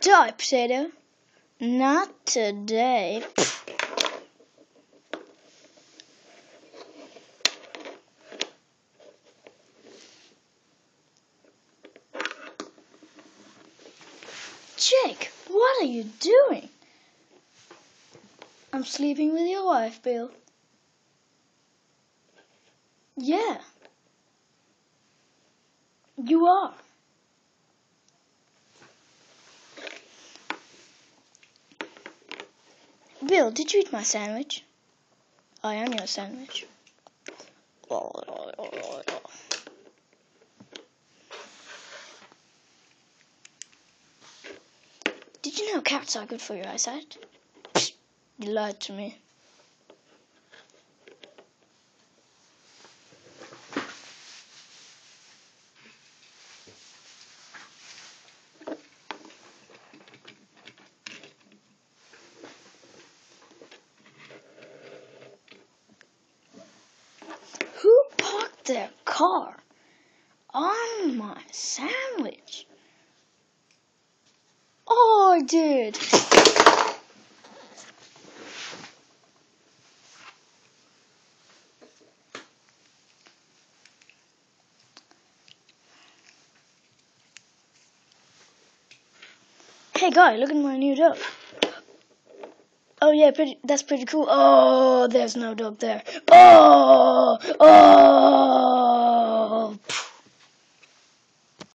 Die, potato. Not today. Jake, what are you doing? I'm sleeping with your wife, Bill. Yeah. You are. Bill, did you eat my sandwich? I am your sandwich. Did you know cats are good for your eyesight? You lied to me. Who parked their car on my sandwich? Oh, I did. Hey guy, look at my new dog. Oh yeah, that's pretty cool. Oh, there's no dog there. Oh!